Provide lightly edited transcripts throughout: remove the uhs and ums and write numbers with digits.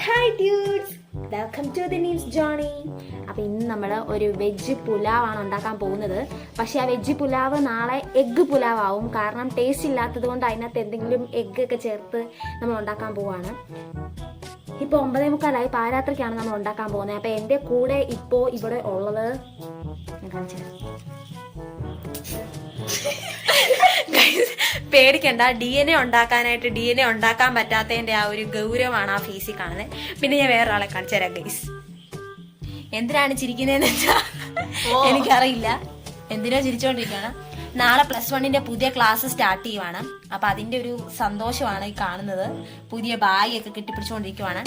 Hi dudes, welcome to the Neem's journey. അപ്പോൾ ഇന്ന് നമ്മൾ ഒരു വെജ് പുലാവാണ് ഉണ്ടാക്കാൻ പോകുന്നത്. പക്ഷേ ആ വെജ് പുലാവ് നാളെ എഗ്ഗ് പുലാവാവും. കാരണം ടേസ്റ്റ് ഇല്ലാത്തത് കൊണ്ട് അതിനകത്ത് എന്തെങ്കിലും എഗ്ഗ് ഒക്കെ ചേർത്ത് നമ്മൾ ഉണ്ടാക്കാൻ പോവാണ്. ഇപ്പോൾ 9:45 പാരാത്രിക്കാണ് നമ്മൾ ഉണ്ടാക്കാൻ പോകുന്നത്. അപ്പോൾ എൻ്റെ കൂടെ ഇപ്പോൾ ഇവിടെ ഉള്ളത് പേടിക്കണ്ട, DNA ഉണ്ടാക്കാനായിട്ട് DNA ഉണ്ടാക്കാൻ പറ്റാത്തതിന്റെ ആ ഒരു ഗൗരവമാണ് ആ ഫേസിൽ കാണുന്നത്. പിന്നെ ഞാൻ വേറൊരാളെ കാണിച്ചു തരാം ഗൈസ്. എന്തിനാണ് ചിരിക്കുന്നതെന്ന് വെച്ചാൽ എനിക്കറിയില്ല, എന്തിനോ ചിരിച്ചോണ്ടിരിക്കുകയാണ്. നാളെ +1 പുതിയ ക്ലാസ് സ്റ്റാർട്ട് ചെയ്യുവാണ്. അപ്പൊ അതിന്റെ ഒരു സന്തോഷമാണ് ഈ കാണുന്നത്. പുതിയ ബാഗൊക്കെ കെട്ടിപ്പിടിച്ചുകൊണ്ടിരിക്കുവാണ്.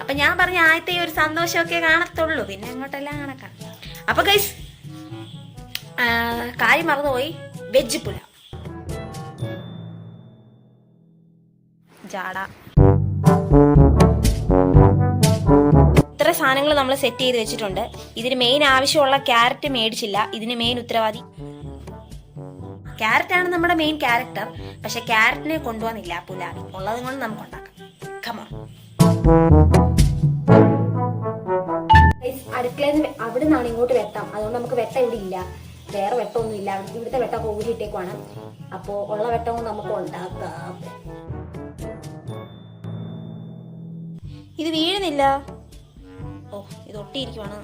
അപ്പൊ ഞാൻ പറഞ്ഞ ആദ്യത്തെ ഒരു സന്തോഷമൊക്കെ കാണത്തുള്ളൂ, പിന്നെ അങ്ങോട്ടെല്ലാം കണക്കാണ്. അപ്പൊ ഗൈസ്, കാര്യം മറന്നുപോയി, വെജ് പുലാവ് ജാട. ഇത്ര സാധനങ്ങൾ നമ്മൾ സെറ്റ് ചെയ്ത് വെച്ചിട്ടുണ്ട്. ഇതിന് മെയിൻ ആവശ്യമുള്ള ക്യാരറ്റ് മേടിച്ചില്ല. ഇതിന് മെയിൻ ഉത്തരവാദി ക്യാരറ്റാണ്, നമ്മുടെ മെയിൻ ക്യാരക്ടർ. പക്ഷെ ക്യാരറ്റിനെ കൊണ്ടുവന്നില്ല പുലാവി. ഉള്ളത് കൊണ്ട് നമുക്ക് ഉണ്ടാക്കാം. കമോൺ. അടുക്കളയിൽ നിന്ന് അവിടെ നിന്നാണ് ഇങ്ങോട്ട് വെട്ടാം. അതുകൊണ്ട് നമുക്ക് വെട്ടം ഇവിടെ ഇല്ല, വേറെ വെട്ടമൊന്നും ഇല്ല. ഇവിടുത്തെ വെട്ടം കോരിയിട്ടേക്കുവാണ്. അപ്പോൾ ഉള്ള വെട്ടം കൊണ്ട് നമുക്ക് ഉണ്ടാക്കാം. ഇത് വീഴുന്നില്ല. ഓ, ഇത് ഒട്ടിയിരിക്കുവാണ്.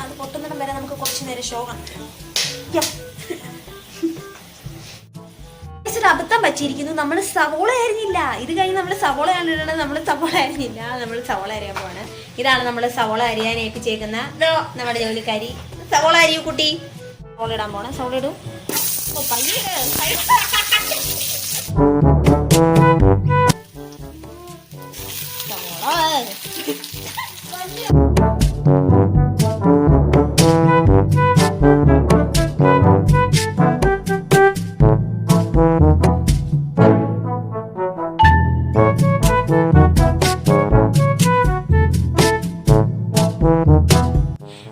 അത് പൊട്ടുന്നിടം വരെ നമുക്ക് കുറച്ചു നേരം ഷോ കാണിക്കാം. അബദ്ധം പറ്റിയിരിക്കുന്നു. നമ്മൾ സവോള അരിഞ്ഞില്ല. ഇത് കഴിഞ്ഞ് നമ്മൾ സവോളയാണ് ഇടുന്നത്. നമ്മൾ സവോള അരിഞ്ഞില്ല, നമ്മൾ സവോള അരിയാൻ പോവാണ്. ഇതാണ് നമ്മൾ സവോള അരിയാൻ ഏൽപ്പിച്ചേക്കുന്ന നമ്മുടെ ജോലിക്കാരി. സവോള അരിയൂ കുട്ടി. സവോള ഇടാൻ പോണേ. സവോള ഇടും.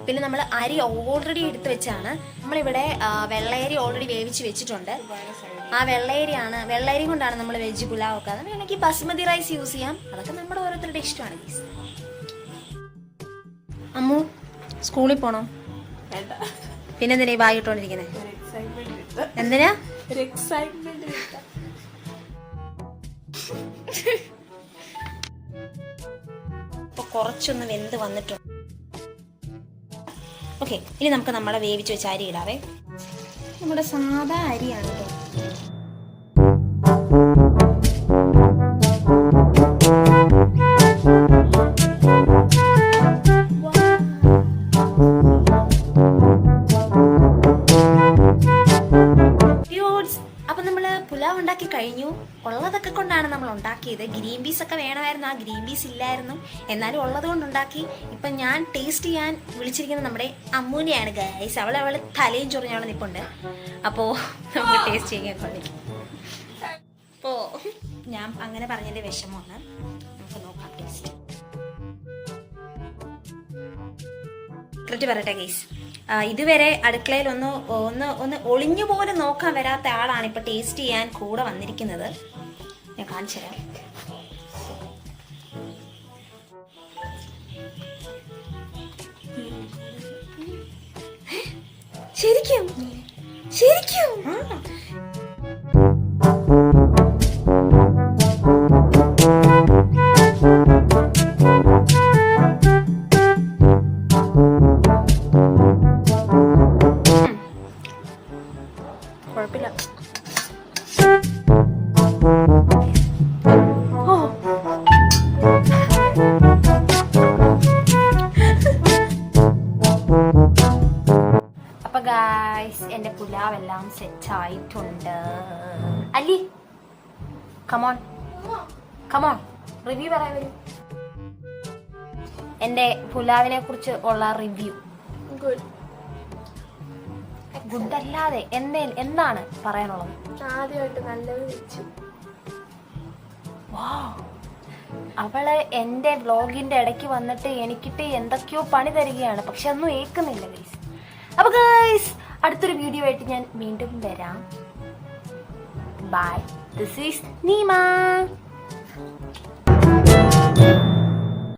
പിന്നെ നമ്മൾ അരി ഓൾറെഡി എടുത്ത് വെച്ചാണ്. നമ്മളിവിടെ വെള്ളയരി ഓൾറെഡി വേവിച്ച് വെച്ചിട്ടുണ്ട്. ആ വെള്ളയരി കൊണ്ടാണ് നമ്മൾ വെജ് പുലാവ് ഒക്കെ. അത് വേണമെങ്കിൽ ബസ്മതി റൈസ് യൂസ് ചെയ്യാം. അതൊക്കെ നമ്മുടെ ഓരോരുത്തരുടെ ഇഷ്ടമാണ്. അമ്മു സ്കൂളിൽ പോണോ? പിന്നെന്തിനാ ഈ ബാഗ് ഇട്ടോണ്ടിരിക്കുന്നത്? എന്തിനാ? ഇപ്പൊ കുറച്ചൊന്ന് വെന്ത് വന്നിട്ടുണ്ട്. ഓക്കെ, ഇനി നമുക്ക് നമ്മളെ വേവിച്ച് വെച്ച അരി ഇടാവേ. നമ്മുടെ സാധാ അരിയാണ് കേട്ടോ. അപ്പൊ നമ്മള് പുലാവ് ഉണ്ടാക്കി കഴിഞ്ഞു. ഉള്ളതൊക്കെ കൊണ്ടാണ് നമ്മൾ ഉണ്ടാക്കിയത്. ഗ്രീൻ പീസ് ഒക്കെ വേണമായിരുന്നു, ആ ഗ്രീൻ പീസ് ഇല്ലായിരുന്നു. എന്നാലും ഉള്ളത് കൊണ്ടുണ്ടാക്കി. ഇപ്പൊ ഞാൻ ടേസ്റ്റ് ചെയ്യാൻ വിളിച്ചിരിക്കുന്നത് നമ്മുടെ അമ്മൂനെയാണ് ഗൈസ്. അവള് തലയും ചൊറിഞ്ഞവളെ നിൽപ്പുണ്ട്. അപ്പോ നമുക്ക് ടേസ്റ്റ് ചെയ്യാൻ കൊണ്ടിരിക്കും. അപ്പോ ഞാൻ അങ്ങനെ പറഞ്ഞതിന്റെ വിഷമമാണ്. നമുക്ക് നോക്കാം ടേസ്റ്റ്. പറയട്ടെ ഗൈസ്, ഇതുവരെ അടുക്കളയിൽ ഒന്ന് ഒളിഞ്ഞു പോലും നോക്കാൻ വരാത്ത ആളാണ് ഇപ്പൊ ടേസ്റ്റ് ചെയ്യാൻ കൂടെ വന്നിരിക്കുന്നത്. ഞാൻ കാണിച്ചു തരാം. ശരിക്കും ശരിക്കും കുഴപ്പമില്ല. അപ്പൊ ഗായ്സ്, എന്റെ പുലാവെല്ലാം സെറ്റ് ആയിട്ടുണ്ട്. അല്ലി, കമോൺ റിവ്യൂ പറയാൻ വരും. എന്റെ പുലാവിനെ കുറിച്ച് ഉള്ള റിവ്യൂ. ഗുഡ് അല്ലാതെ എന്താണ് പറയാനുള്ളത്? ആദ്യമായിട്ട് നല്ലത് വെച്ചു. അവള് എൻ്റെ വ്ളോഗിന്റെ ഇടയ്ക്ക് വന്നിട്ട് എനിക്കിട്ട് എന്തൊക്കെയോ പണി തരികയാണ്, പക്ഷെ ഒന്നും ഏൽക്കുന്നില്ല ഗൈസ്. അപ്പൊ ഗൈസ് അടുത്തൊരു വീഡിയോ ആയിട്ട് ഞാൻ വീണ്ടും വരാം. ബൈ. This is Neema.